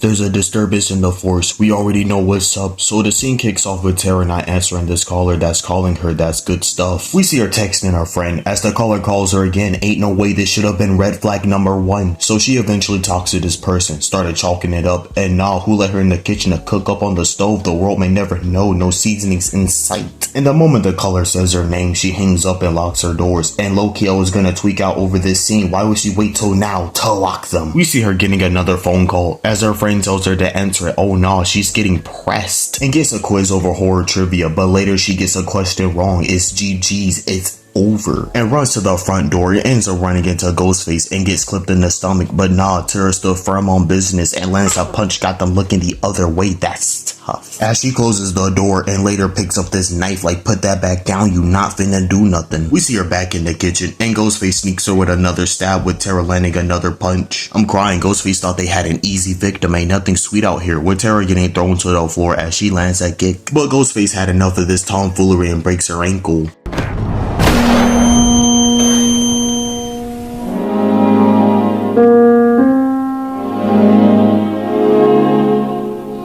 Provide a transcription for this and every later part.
There's a disturbance in the force. We already know what's up. So the scene kicks off with Tara not answering this caller that's calling her. That's good stuff. We see her texting her friend. As the caller calls her again, ain't no way this should have been red flag number 1. So she eventually talks to this person, started chalking it up. And nah, who let her in the kitchen to cook up on the stove? The world may never know. No seasonings in sight. And the moment the caller says her name, she hangs up and locks her doors. And low-key, I was gonna tweak out over this scene. Why would she wait till now to lock them? We see her getting another phone call as her friend tells her to answer it. Oh no, she's getting pressed and gets a quiz over horror trivia, but later she gets a question wrong. It's GG's, it's over, and runs to the front door. It ends up running into Ghostface and gets clipped in the stomach, but nah, Tara stood firm on business and lands a punch, got them looking the other way. That's tough. As she closes the door and later picks up this knife like, put that back down, you not finna do nothing. We see her back in the kitchen and Ghostface sneaks her with another stab, with Tara landing another punch. I'm crying. Ghostface thought they had an easy victim. Ain't nothing sweet out here, with Tara getting thrown to the floor as she lands a kick, but Ghostface had enough of this tomfoolery and breaks her ankle.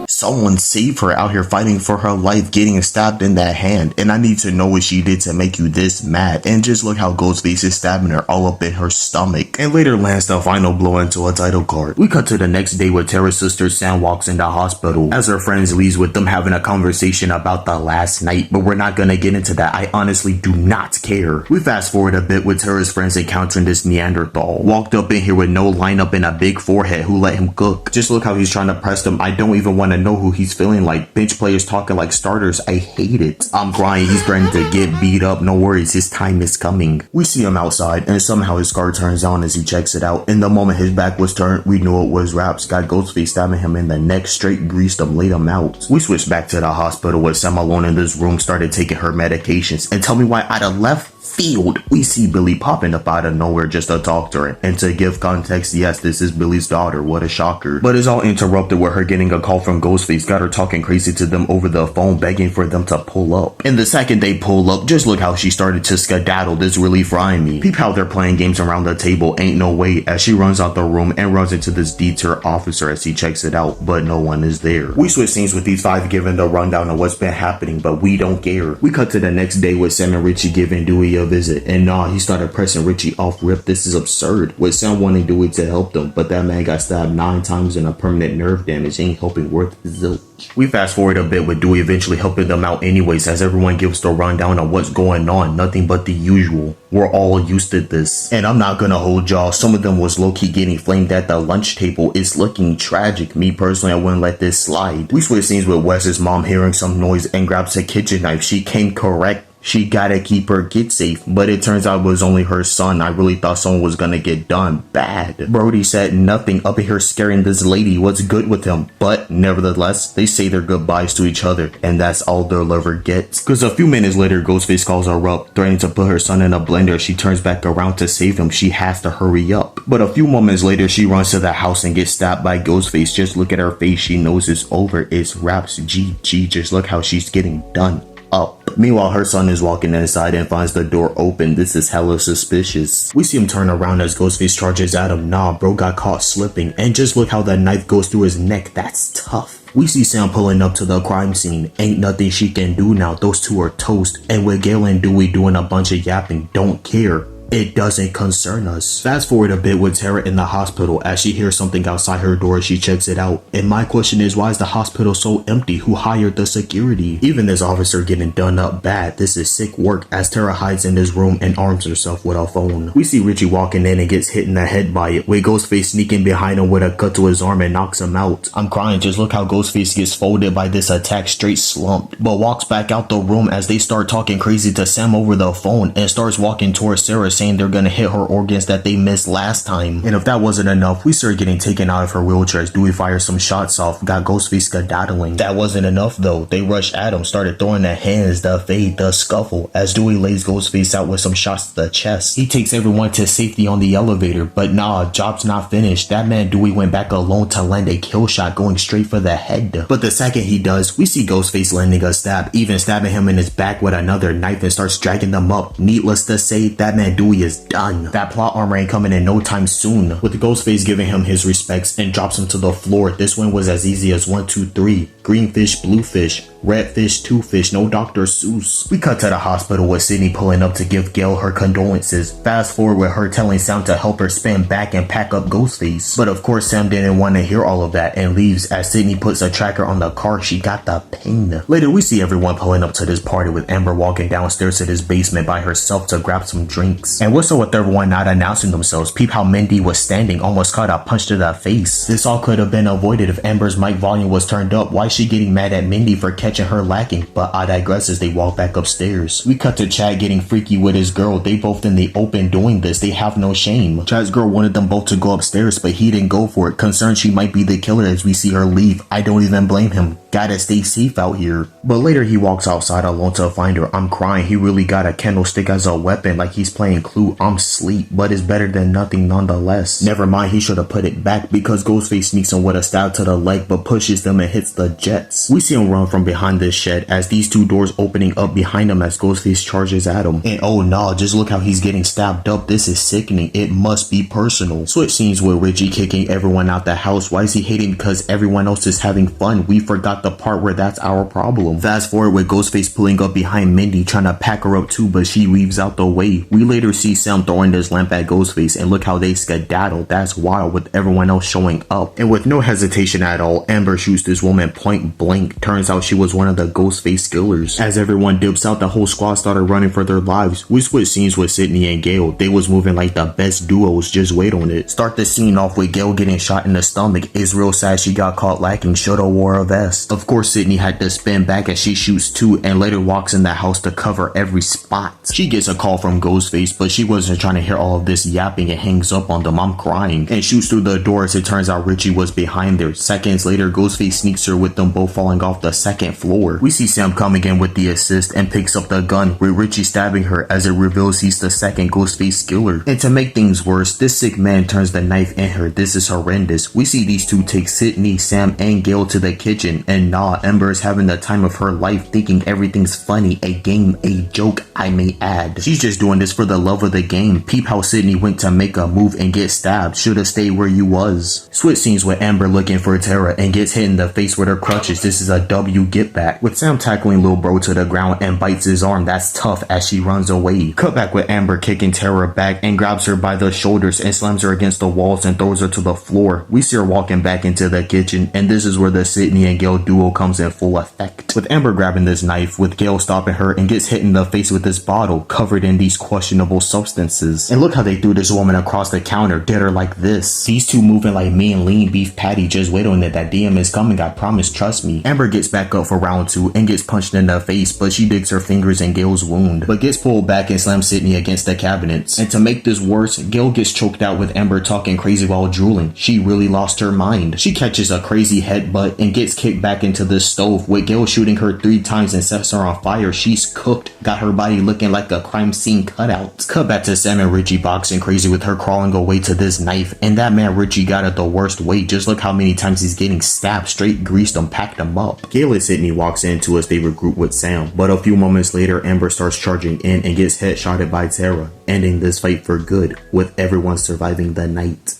Someone save her, out here fighting for her life, getting stabbed in that hand. And I need to know what she did to make you this mad. And just look how Ghostface is stabbing her all up in her stomach, and later lands the final blow into a title card. We cut to the next day where Tara's sister Sam walks in the hospital as her friends leaves, with them having a conversation about the last night, but we're not gonna get into that. I honestly do not care. We fast forward a bit with Tara's friends encountering this Neanderthal. Walked up in here with no lineup and a big forehead, who let him cook. Just look how he's trying to press them. I don't even want to know who he's feeling like. Bench players talking like starters. I hate it. I'm crying. He's ready to get beat up. No worries, his time is coming. We see him outside and somehow his scar turns on as he checks it out. In the moment his back was turned, we knew it was Raps. Got Ghostface stabbing him in the neck, straight greased him, laid him out. We switched back to the hospital with Sam alone in this room, started taking her medications. And tell me why out of left field we see Billy popping up out of nowhere just to talk to her. And to give context, yes, this is Billy's daughter. What a shocker. But it's all interrupted with her getting a call from Ghostface. Got her talking crazy to them over the phone, begging for them to pull up. And the second they pull up, just look how she started to skedaddle. This really frying me. Peep how they're playing games around the table. Ain't no way, as she runs out the room and runs into this detour officer as he checks it out, but no one is there. We switch scenes with these 5 giving the rundown of what's been happening, but we don't care. We cut to the next day with Sam and Richie giving Dewey a visit, and nah, he started pressing Richie off rip. This is absurd, with Sam wanting Dewey to help them, but that man got stabbed 9 times and a permanent nerve damage. Ain't helping worth zilch. We fast forward a bit with Dewey eventually helping them out anyways, as everyone gives the rundown of what's going on. Nothing but the usual. We're all used to this. And I'm not gonna hold y'all, some of them was low-key getting flamed at the lunch table. It's looking tragic. Me personally, I wouldn't let this slide. We switch scenes with Wes's mom hearing some noise and grabs a kitchen knife. She came correct. She gotta keep her kid safe, but it turns out it was only her son. I really thought someone was gonna get done bad. Brody said nothing, up here scaring this lady. What's good with him? But nevertheless, they say their goodbyes to each other, and that's all their lover gets. Cause a few minutes later, Ghostface calls her up, threatening to put her son in a blender. She turns back around to save him. She has to hurry up. But a few moments later, she runs to the house and gets stabbed by Ghostface. Just look at her face. She knows it's over. It's Raps. GG. Just look how she's getting done up. Meanwhile, her son is walking inside and finds the door open. This is hella suspicious. We see him turn around as Ghostface charges at him. Nah, bro got caught slipping. And just look how that knife goes through his neck. That's tough. We see Sam pulling up to the crime scene. Ain't nothing she can do now. Those two are toast. And with Gail and Dewey doing a bunch of yapping, don't care. It doesn't concern us. Fast forward a bit with Tara in the hospital as she hears something outside her door. She checks it out. And my question is, why is the hospital so empty? Who hired the security? Even this officer getting done up bad. This is sick work, as Tara hides in this room and arms herself with a phone. We see Richie walking in and gets hit in the head by it, with Ghostface sneaking behind him with a cut to his arm and knocks him out. I'm crying. Just look how Ghostface gets folded by this attack, straight slumped, but walks back out the room as they start talking crazy to Sam over the phone and starts walking towards Sarah, saying they're gonna hit her organs that they missed last time. And if that wasn't enough, we start getting taken out of her wheelchair as Dewey fires some shots off, got Ghostface skedaddling. That wasn't enough though. They rushed at him, started throwing the hands, the fade, the scuffle, as Dewey lays Ghostface out with some shots to the chest. He takes everyone to safety on the elevator, but nah, job's not finished. That man Dewey went back alone to land a kill shot going straight for the head. But the second he does, we see Ghostface landing a stab, even stabbing him in his back with another knife, and starts dragging them up. Needless to say, that man Dewey Dewey is done. That plot armor ain't coming in no time soon. With Ghostface giving him his respects and drops him to the floor, this one was as easy as 1, 2, 3. Green fish, blue fish, red fish, 2 fish, no Dr. Seuss. We cut to the hospital with Sydney pulling up to give Gail her condolences. Fast forward with her telling Sam to help her spin back and pack up Ghostface. But of course Sam didn't want to hear all of that and leaves as Sydney puts a tracker on the car. She got the ping. Later we see everyone pulling up to this party with Amber walking downstairs to this basement by herself to grab some drinks. And what's up with everyone not announcing themselves? Peep how Mindy was standing, almost caught a punch to the face. This all could have been avoided if Amber's mic volume was turned up. Why is she getting mad at Mindy for catching her lacking? But I digress as they walk back upstairs. We cut to Chad getting freaky with his girl. They both in the open doing this. They have no shame. Chad's girl wanted them both to go upstairs, but he didn't go for it, concerned she might be the killer as we see her leave. I don't even blame him. Gotta stay safe out here. But later he walks outside alone to find her. I'm crying. He really got a candlestick as a weapon like he's playing Clue. I'm sleep, but it's better than nothing nonetheless. Never mind, he should have put it back because Ghostface sneaks in with a stab to the leg but pushes them and hits the jets. We see him run from behind this shed as these two doors opening up behind him as Ghostface charges at him. And oh no, just look how he's getting stabbed up. This is sickening. It must be personal. Switch scenes with Richie kicking everyone out the house. Why is he hating because everyone else is having fun? We forgot the part where that's our problem. Fast forward with Ghostface pulling up behind Mindy trying to pack her up too, but she weaves out the way. We later see Sam throwing this lamp at Ghostface and look how they skedaddle. That's wild with everyone else showing up. And with no hesitation at all, Amber shoots this woman point blank. Turns out she was one of the Ghostface killers. As everyone dips out, the whole squad started running for their lives. We switch scenes with Sydney and Gail. They was moving like the best duos. Just wait on it. Start the scene off with Gail getting shot in the stomach. It's real sad she got caught lacking. Shoulda wore a vest. Of course Sydney had to spin back as she shoots too and later walks in the house to cover every spot. She gets a call from Ghostface, but she wasn't trying to hear all of this yapping and hangs up on them. I'm crying. And shoots through the door as it turns out Richie was behind her. Seconds later, Ghostface sneaks her with them both falling off the second floor. We see Sam coming in with the assist and picks up the gun with Richie stabbing her as it reveals he's the second Ghostface killer. And to make things worse, this sick man turns the knife in her. This is horrendous. We see these two take Sydney, Sam, and Gail to the kitchen, and nah, Amber is having the time of her life thinking everything's funny, a game, a joke, I may add. She's just doing this for the love of the game. Peep how Sydney went to make a move and get stabbed. Shoulda stayed where you was. Switch scenes with Amber looking for Tara and gets hit in the face with her crutches. This is a W get back. With Sam tackling Lil Bro to the ground and bites his arm. That's tough as she runs away. Cut back with Amber kicking Tara back and grabs her by the shoulders and slams her against the walls and throws her to the floor. We see her walking back into the kitchen, and this is where the Sydney and Gail duo comes in full effect. With Amber grabbing this knife, with Gail stopping her and gets hit in the face with this bottle covered in these questionable substances. And look how they threw this woman across the counter, did her like this. These two moving like me and lean beef patty. Just wait on it, that DM is coming, I promise, trust me. Amber gets back up for round 2 and gets punched in the face, but she digs her fingers in Gail's wound, but gets pulled back and slams Sydney against the cabinets. And to make this worse, Gail gets choked out with Amber talking crazy while drooling. She really lost her mind. She catches a crazy headbutt and gets kicked back into the stove, with Gail shooting her 3 times and sets her on fire. She's cooked, got her body looking like a crime scene cutout. Cut back to Sam and Richie boxing crazy with her crawling away to this knife, and that man Richie got it the worst way. Just look how many times he's getting stabbed, straight greased him, packed him up. Gail and Sydney walks into as they regroup with Sam, but a few moments later Amber starts charging in and gets headshotted by Tara, ending this fight for good, with everyone surviving the night.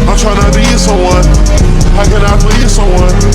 I'm trying to be someone. How can I please someone?